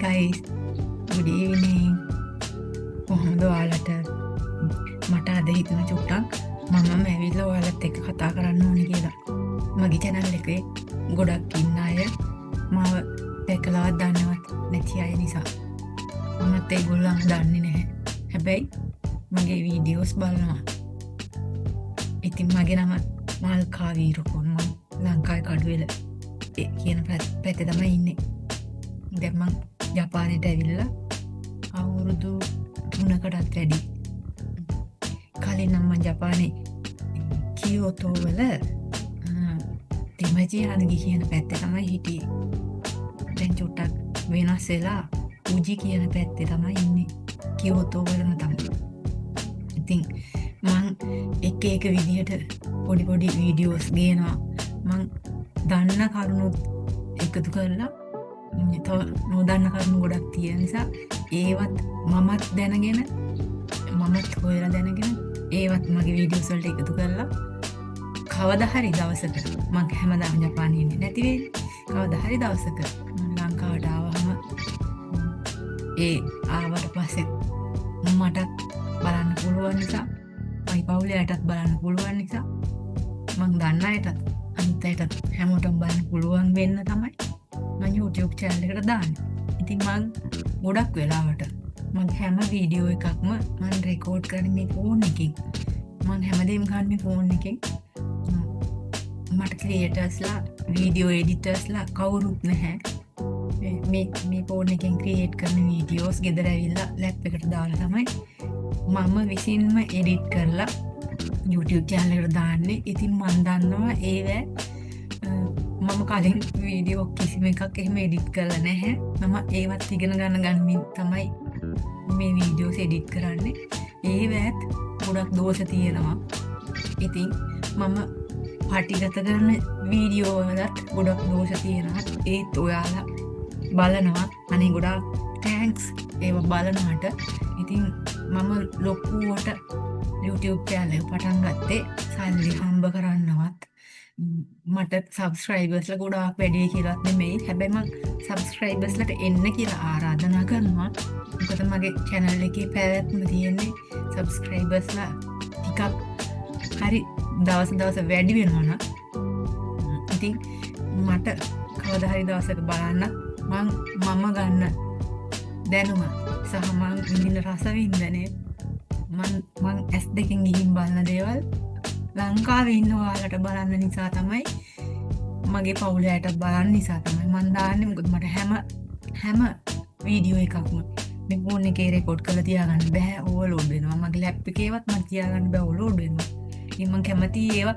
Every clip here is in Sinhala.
guys, good evening. කොහොමද ඔයාලට? මට අද හිතුණා චුට්ටක් මම ඇවිල්ලා ඔයාලත් එක්ක කතා කරන්න ඕනේ කියලා. මගේ channel එකේ ගොඩක් ඉන්න අය මාව දැකලාවත් දන්නවත් නැති අය නිසා මමත් ඒගොල්ලන් දන්නේ නැහැ. හැබැයි මගේ වීඩියෝස් බලනවා. ඉතින් මගේ නම මල්කා වීරකෝන්. මම ලංකාවේ කඩුවෙල කියන පැත්තේ තමයි ඉන්නේ. දැන් මම ජපානයට ඇවිල්ලා අවුරුදු 3කටත් වැඩි. කලින් නම් මම ජපානයේ කියෝතෝ වල තිමජියානගි කියන පැත්තේ තමයි හිටියේ. දැන් චුට්ටක් වෙනස් වෙලා උජි කියන පැත්තේ තමයි ඉන්නේ. කියෝතෝ වලම තමයි. ඉතින් මම එක විදිහට පොඩි වීඩියෝස් ගේනවා. මම දන්න කරුණු එකතු කරලා නොදන්න කරුණු ගොඩක් තියෙන නිසා ඒවත් මමත් දැනගෙන මමත් හොයලා දැනගෙන ඒවත් මගේ වීඩියෝස් වලට එකතු කරලා කවදා හරි දවසක මම හැමදාම ජපානයේ ඉන්නේ නැති වෙන්නේ. කවදා හරි දවසක මම ලංකාවට ආවම ආවට පස්සේ මට බලන්න පුළුවන් නිසා මගේ පවුලේටත් බලන්න පුළුවන් නිසා මම දන්න අයටත් අනිත් අයටත් හැමෝටම බලන්න පුළුවන් වෙන්න තමයි මම YouTube channel එකට දාන්නේ. ඉතින් මම ගොඩක් වෙලාවට මම හැම වීඩියෝ එකක්ම මම රෙකෝඩ් කරන්නේ මේ ෆෝන් එකකින්. මම හැමදේම ගන්නේ ෆෝන් එකෙන්. මට ක්‍රියේටර්ස්ලා වීඩියෝ එඩිටර්ස්ලා කවුරුත් නැහැ. මේ ෆෝන් එකෙන් ක්‍රියේට් කරන වීඩියෝස් ගෙදර ඇවිල්ලා ලැප් එකට දාලා තමයි මම විසින්ම එඩිට් කරලා YouTube channel එකට දාන්නේ. ඉතින් මම දන්නවා ඒවැ මම කලින් වීඩියෝ කිසිම එකක් එහෙම එඩිට් කරලා නැහැ. මම ඒවත් ඉගෙන ගන්න තමයි මේ වීඩියෝස් එඩිට් කරන්නේ. ඒවැත් ගොඩක් දෝෂ තියෙනවා. ඉතින් මම පටිගත කරන වීඩියෝ වලත් ගොඩක් දෝෂ තියෙනවා. ඒත් ඔයාලා බලනවා. අනේ ගොඩාක් තෑන්ක්ස් ඒව බලනවට. ඉතින් මම ලොකුවට YouTube channel එක පටන් ගත්තේ සල්ලි හම්බ කරන්නවත් මට සබස්ක්‍රයිබර්ස්ලා ගොඩාක් වැඩි කියලාත් නෙමෙයි. හැබැයි මම සබස්ක්‍රයිබර්ස්ලට එන්න කියලා ආරාධනා කරනවා. මොකද මගේ channel එකේ පැවැත්ම තියෙන්නේ සබස්ක්‍රයිබර්ස්ලා ටිකක් හරි දවස් වැඩි වෙනවා නම්. ඉතින් මට කවදා හරි දවසක බලන්න මම ගන්න දැනුම සහ මම විඳින රසවින්දනය මම S2 ගිහින් බලන දේවල් ලංකාවේ ඉන්න ඔයාලට බලන්න නිසා තමයි මගේ පවුලට බලන්න නිසා තමයි මම දාන්නේ. මොකද මට හැම වීඩියෝ එකක්ම මේ ෆෝන් එකේ රෙකෝඩ් කරලා තියාගන්න බෑ. ඕවර්ලෝඩ් වෙනවා. මගේ ලැප් එකේවත් මම තියාගන්න බෑ. ඕවර්ලෝඩ් වෙනවා. ඉතින් මම කැමති ඒවා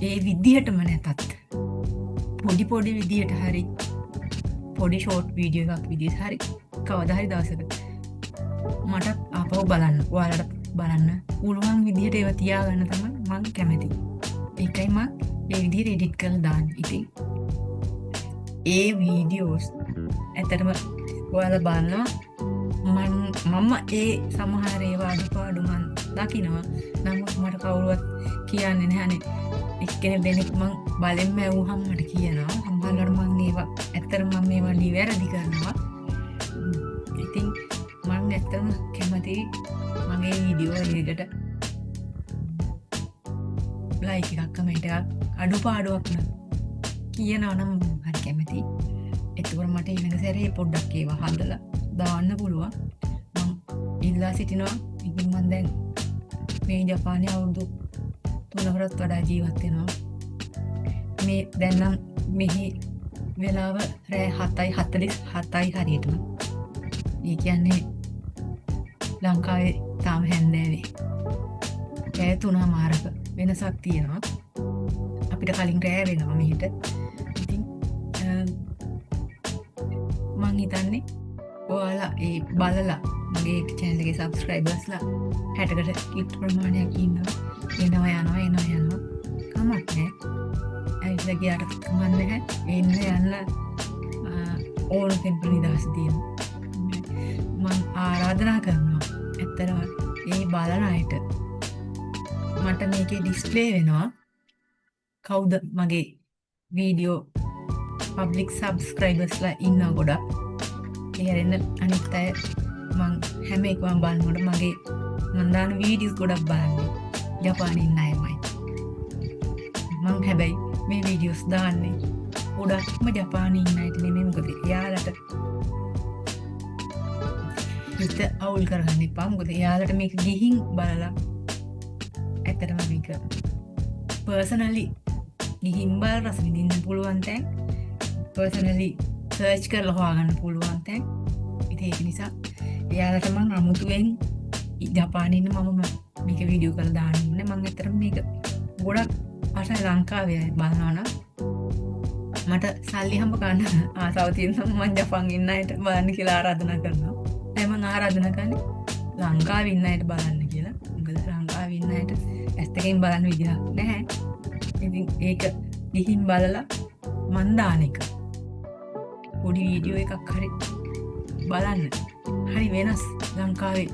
ඒ විදිහටම නැතත් පොඩි විදිහට හරි පොඩි ෂෝට් වීඩියෝ එකක් විදිහට හරි කවදා හරි දවසක මට ආපහු බලන්න ඔයාලට බලන්න පුළුවන් විදිහට ඒවා තියාගන්න තමයි මම කැමති. ඒකයි මම ඒ විදිහට එඩිට් කරලා දාන්නේ. ඉතින් ඒ වීඩියෝස් ඇත්තටම ඔයාලා බලනවා. මම ඒ සමහර ඒවා අඩුපාඩු මම දකිනවා. නමුත් මට කවුරුවත් කියන්නේ නැහැනේ. එක්කෙනෙක් දෙනෙක් මම බලෙන්ම ඇහුවහම මට කියනවා. සමහරවිට මම ඒවා ඇත්තටම මම මේවා නිවැරදි කරනවා. ඉතින් මම ඇත්තටම කැමතියි මගේ වීඩියෝ එකකට ලයික් එකක් කමෙන්ට් එකක් අඩුපාඩුවක් කියනවා නම් හරි කැමතියි. එතකොට මට ඊළඟ සැරේ පොඩ්ඩක් ඒවා හදලා දාන්න පුළුවන්. මම ඉල්ලා සිටිනවා. ඉතින් මම දැන් මේ ජපානයේ අවුරුදු 3කටත් වඩා ජීවත් වෙනවා. මේ දැන් නම් මෙහි වෙලාව රෑ 7:47යි හරියටම. ඒ කියන්නේ ලංකාවේ තාම හැන්දෑවේ රෑ 3:00මාරක වෙනසක් තියෙනවා. අපිට කලින් රෑ වෙනවා මෙහෙට. ඉතින් මං හිතන්නේ ඔයාලා ඒ බලලා මගේ channel එකේ subscribersලා 60කට කිට් ප්‍රමාණයක් ඉන්නවා. එනවා යනවා. කමක් නැහැ. ඇවිල්ලා ගියාට කමක් නැහැ. එන්න යන්න ඕන කෙනෙක් නිදහස තියෙනවා. මම ආරාධනා කරනවා. ඇත්තටම ඒ බලන අයට මට මේකේ ඩිස්ප්ලේ වෙනවා කවුද මගේ වීඩියෝ පබ්ලික් සබ්ස්ක්‍රයිබර්ස්ලා ඉන්න ගොඩක්. තේරෙන්න අනිත් අය මං හැම එකම බලනකොට මගේ මං දාන වීඩියෝස් ගොඩක් බලන්නේ ජපානයේ ඉන්න අයමයි. මං හැබැයි මේ වීඩියෝස් දාන්නේ ගොඩක්ම ජපානයේ ඉන්න අයට නෙමෙයි. මොකද එයාලට හිත අවුල් කරගන්න එපා. මොකද එයාලට මේක ගිහින් බලලා ඇත්තටම මේක පර්සනලි ගිහින් බලලා රස විඳින්න පුළුවන් තැන්, පර්සනලි සර්ච් කරලා හොයාගන්න පුළුවන් තැන්. ඉතින් ඒක නිසා එයාලට මං අමුතුවෙන් ජපානයේ ඉන්න මම මේක වීඩියෝ කරලා දාන්න ඕනේ. මං ඇත්තටම මේක ගොඩක් ආසයි ලංකාවේ බලනවා නම් මට සල්ලි හම්බ කරන්න ආසාව තියෙනවා. මම ජපාන් ඉන්න අයට බලන්න කියලා ආරාධනා කරනවා. දැන් මම ආරාධනා කරන්නේ ලංකාවේ ඉන්න අයට බලන්න කියලා. මොකද ලංකාවේ ඉන්න අයට ඇස් දෙකෙන් බලන්න විදිහක් නැහැ. ඉතින් ඒක ගිහින් බලලා මන් දාන එක පොඩි වීඩියෝ එකක් හරි බලන්න. හරි වෙනස්. ලංකාවේ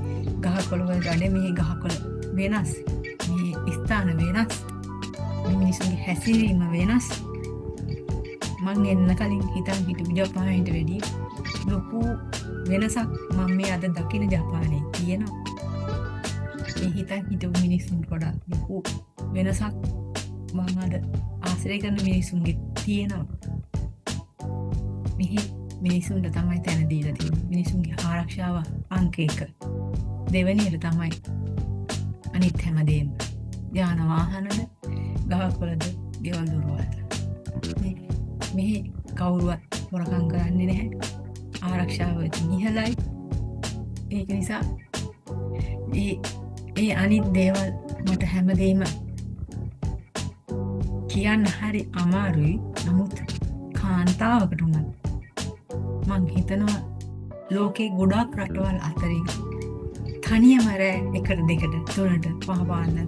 ගහකොළ වලට වඩා මේ ගහකොළ වෙනස්. මේ ස්ථාන වෙනස්. මේ මිනිස්සුන්ගේ හැසිරීම වෙනස්. මං එන්න කලින් හිතන් හිටපු ජපානයට වැඩිය ලොකු වෙනසක් මම මේ අද දකින ජපානයේ තියෙනවා. මේ හිතන් හිටපු මිනිස්සුන්ට වඩා ලොකු වෙනසක් මම අද ආශ්‍රය කරන මිනිස්සුන්ගේ තියෙනවා. මෙහි මිනිස්සුන්ට තමයි තැන දීලා තියෙන්නේ. මිනිස්සුන්ගේ ආරක්ෂාව අංක 1. දෙවෙනියට තමයි අනිත් හැමදේම. යාන වාහනද, ගහකොළද, ගෙවල් දොරවල්ද. මෙහි කවුරුවත් හොරකම් කරන්නේ නැහැ. ආරක්ෂාව ඉහළයි. ඒක නිසා ඒ අනිත් දේවල් මට හැමදේම කියන්න හරි අමාරුයි. නමුත් කාන්තාවකට උනත් මං හිතනවා ලෝකේ ගොඩාක් රටවල් අතරින් තනියම රෑ 1 2 3ට පහ පාන්දර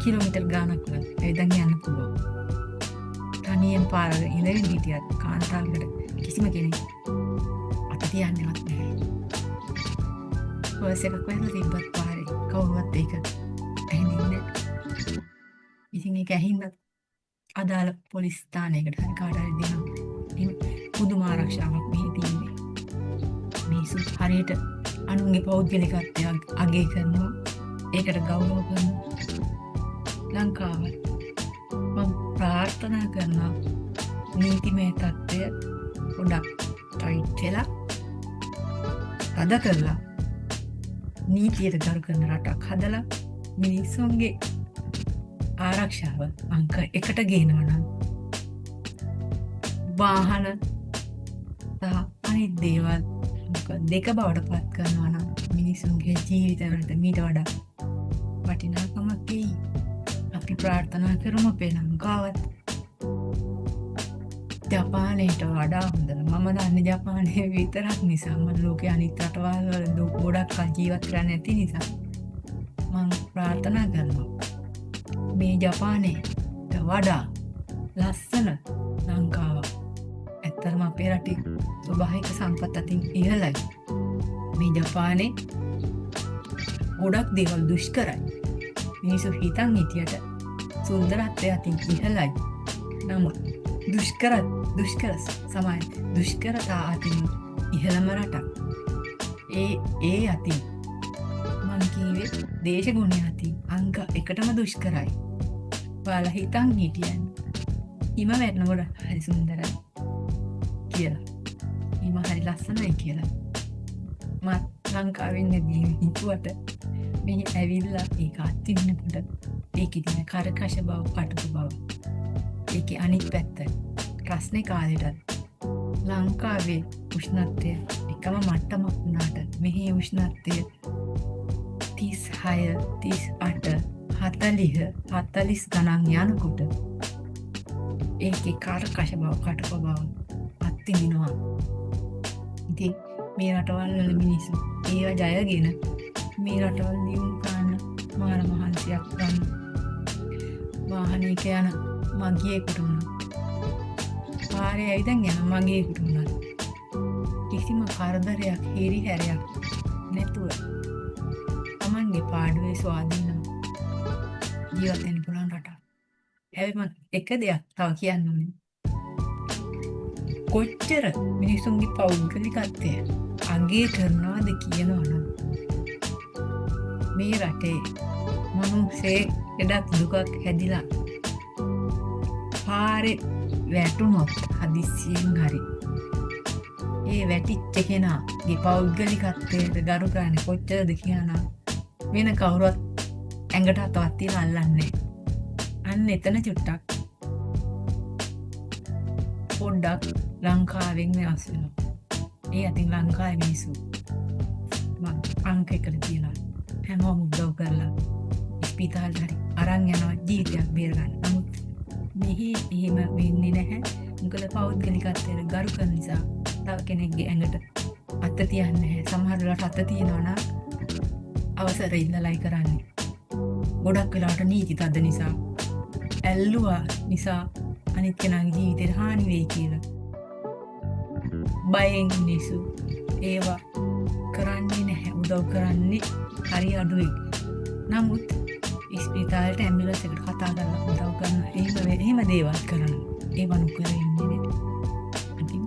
කිලෝමීටර් ගානක් ඇවිදන් යන්න පුළුවන්. තනියෙන් පාරක ඉඳගෙන හිටියත් කාන්තාවකට කිසිම කෙනෙක් අත තියන්නේවත් නැහැ. පර්ස් එකක් වෙලා තිබ්බත් පාරේ කවුරුවත් ඒක ඇහින්නේ නැහැ. ඉතින් ඒක ඇහින්නත් අදාළ පොලිස් ස්ථානයකට හරි කාට හරි දෙනවා. පුදුම ආරක්ෂාවක් මෙහි තියෙන්නේ. මිනිස්සු හරියට අනුන්ගේ පෞද්ගලිකත්වය අගය කරනවා. ඒකට ගෞරව කරනවා. ලංකාව මම ප්‍රාර්ථනා කරනවා නීතිමය තත්ත්වය ගොඩක් ටයිට් වෙලා අද කරලා නීතියට ගරු කරන රටක් හදලා මිනිස්සුන්ගේ ආරක්ෂාව අංක 1ට ගේනවා නම් වාහන සහ අනිත් දේවල් අංක 2 බවට පත් කරනවා නම් මිනිස්සුන්ගේ ජීවිතවලට මීට වඩා වටිනාකමක් එයි. අපි ප්‍රාර්ථනා කරමු අපේ ලංකාවත් ජපානයට වඩා හොඳ. මම දන්නේ ජපානයේ විතරක් නිසා. මම ලෝකයේ අනිත් රටවල් වල ගොඩක් කල් ජීවත් කරන්නේ නැති නිසා මම ප්‍රාර්ථනා කරනවා මේ ජපානයට වඩා ලස්සන ලංකාව. ඇත්තටම අපේ රටේ ස්වභාවික සම්පත් අතින් ඉහළයි. මේ ජපානයේ ගොඩක් දේවල් දුෂ්කරයි. මිනිස්සු හිතන් හිටියට සුන්දරත්වය අතින් ඉහළයි. නමුත් දුෂ්කරතා අතින් ඉහළම රටක්. ඒ අතින් මං කීවේ දේශගුණය අතින් අංක 1ටම දුෂ්කරයි. ඔයාලා හිතන් හිටියන් හිම වැටෙනකොට හරි සුන්දරයි කියලා. හිම හරි ලස්සනයි කියලා. මම ලංකාවේ ඉඳි හිතුවට මෙහි ඇවිල්ලා ඒක අත්විඳිනකොට ඒකේ තියෙන කරකශ බව, කටුක බව, ඒකේ අනිත් පැත්ත රස්නේ කාලෙටත් ලංකාවේ උෂ්ණත්වය එකම මට්ටමක් වුණාට මෙහි උෂ්ණත්වය 36 38 40 ගණන් යනකොට ඒකේ කරකශ බව, කටුක බව අත්විඳිනවා. ඉතින් මේ රටවල් වල මිනිස්සු ඒවා ජයගෙන මේ රටවල් දියුණු කරන්න මාන මහන්සියක් ගන්න. වාහනයක යන මගියෙකුට උනත් පාරේ ඇවිදන් යන මගියෙකුට උනත් කිසිම කරදරයක්, හිරිහැරයක් නැතුව තමන්ගේ පාඩුවේ ස්වාධීනව ජීවත් වෙන්න පුළුවන් රටක්. හැබැයි මම එක දෙයක් තව කියන්න ඕනේ. කොච්චර මිනිසුන්ගේ පෞද්ගලිකත්වය අගේ කරනවාද කියනවනම් මේ රටේ මනුස්සේ එඩක් දුකක් හැදිලා පාරේ වැටුනොත් හදිස්සියෙන් හරි ඒ වැටිච්ච කෙනාගේ පෞද්ගලිකත්වයට ගරු කරන්නේ කොච්චරද කියනවා වෙන කවුරුත් ඇඟට අතවත් තියලා අල්ලන්නේ අන්න එතන චුට්ටක් පොඩ්ඩක් ලංකාවෙන් වෙනස් වෙනවා. ඒ අතින් ලංකාවේ මිනිස්සු මං අංකයකට තියනවා හැමෝම උදව් කරලා ස්පිතාලෙට හරි අරන් යනවා ජීවිතයක් බේරගන්න. නමුත් මෙහි එහෙම වෙන්නේ නැහැ. මොකද පෞද්ගලිකත්වයට ගරු කරන නිසා තව කෙනෙක්ගේ ඇඟට අත තියන්නේ නැහැ. සමහර වෙලාවට අත තියනවා නම් අවසර ඉල්ලලයි කරන්නේ. ගොඩක් වෙලාවට නීති තද නිසා ඇල්ලුවා නිසා අනිත් කෙනාගේ ජීවිතේට හානි වෙයි කියලා. බයෙන් මිනිස්සු ඒවා කරන්නේ නැහැ. උදව් කරන්නේ හරි අඩුයි. නමුත් ස්පිතාලෙට ඇම්බියුලන්ස් එකට කතා කරලා උදව් කරන එහෙම දේවල් කරනවා. ඒව නොකර ඉන්නේ නැහැ. ඉතින්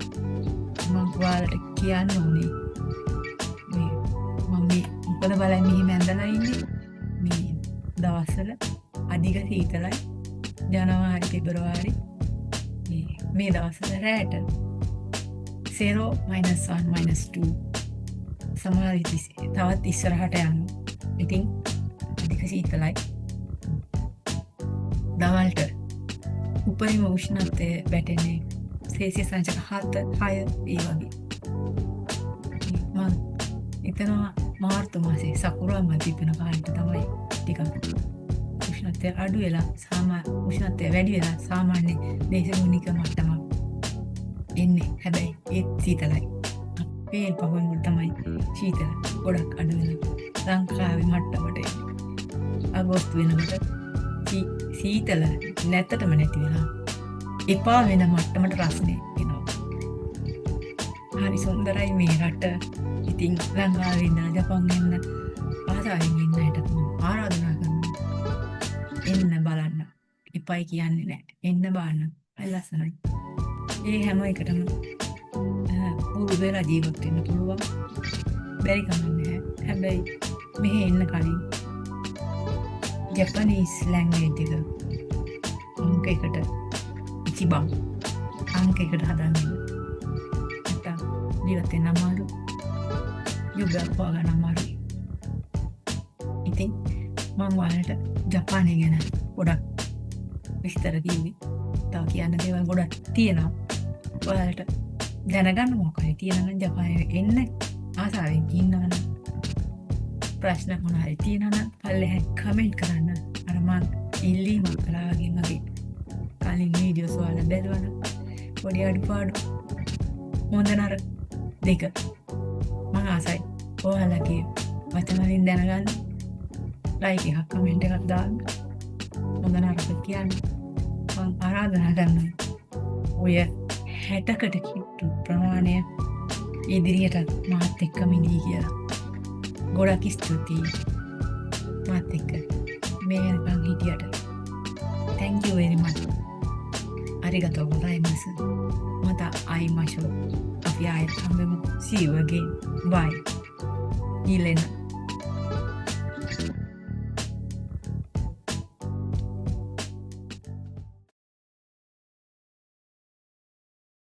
මම ඔයාලට කියන්න ඕනේ මේ මම මොකද බලන්නේ මෙහෙම ඇඳලා ඉන්නේ මේ දවස්වල අධික සීතලයි ජනවාරි පෙබරවාරි මේ දවස්වල රැට 0 -1 -2 සමහර තවත් ඉස්සරහට යනවා. ඉතින් අධික සීතලයි දවල්ට උපරිම උෂ්ණත්වය වැටෙන්නේ සෙල්සියස් අංශක 7 6 ඒ වගේ. මම හිතනවා මාර්තු මාසේ සකුරා මැදිපෙන කාලෙට තමයි ටිකක් උෂ්ණත්වය අඩු වෙලා උෂ්ණත්වය වැඩි වෙලා සාමාන්‍ය දේශගුණික මට්ටමක් එන්නේ. හැබැයි ඒත් සීතලයි. අපේ පහුවෙන් තමයි සීතල ගොඩක් අඩු වෙලා ලංකාවේ මට්ටමට එන්නේ. අගෝස්තු වෙනකොට සීතල නැත්තටම නැති වෙලා එපා වෙන මට්ටමට රස්නේ එනවා. හරි සුන්දරයි මේ රට. ඉතින් ලංකාවේ ඉඳලා ජපන් එන්න ආසාවෙන් ඉන්න අයට මම ආරාධනා කරනවා. එන්න බලන්න. එපයි කියන්නේ නැහැ. එන්න බලන්න. ලස්සනයි. ඒ හැම එකටම පුරුදු වෙලා ජීවත් වෙන්න පුළුවන්. බැරි කමක් නැහැ. හැබැයි මෙහෙ එන්න කලින් ජපනීස් ලැන්ග්වේජ් එක අංකයකට ඉතිබම් අංකයකට හදාගන්න. නැත්තම් ජීවත් වෙන්න අමාරු. යුගයක් හොයාගන්න අමාරුයි. ඉතින් මම ඔයාලට ජපානය ගැන ගොඩක් විස්තර කිව්වේ. තව කියන්න දේවල් ගොඩක් තියෙනවා. ඔයාලට දැනගන්න මොකක්ද තියෙනවනම් ජපානයේ එන්න ආසාවෙන් ඉන්නවනම් ප්‍රශ්න මොනවා හරි තියෙනවනම් පල්ලෙහාන් කමෙන්ට් කරන්න. අර මං ඉල්ලීමක් කළා වගේ මගේ කලින් වීඩියෝස් වල බැලුවනම් පොඩි අඩුපාඩු හොඳ නරක දෙක මම ආසයි ඔයාලගේ වචන වලින් දැනගන්න. ලයික් එකක් කමෙන්ට් එකක් දාන්න. හොඳ නරක කියන්න. මම ආරාධනා කරනවා ඔය 60කට කිට්ටු ප්‍රමාණය ඉදිරියට මාත් එක්කම ඉඳී කියලා. ගොඩක් ස්තුතියි මාත් එක්ක මේ වෙනකන් හිටියට. Thank you very much. අරිගතෝ ගොසයිමස්. මත අයිමෂෝ. අපි ආයෙත් හම්බෙමු. See you again. Bye. ඊළඟ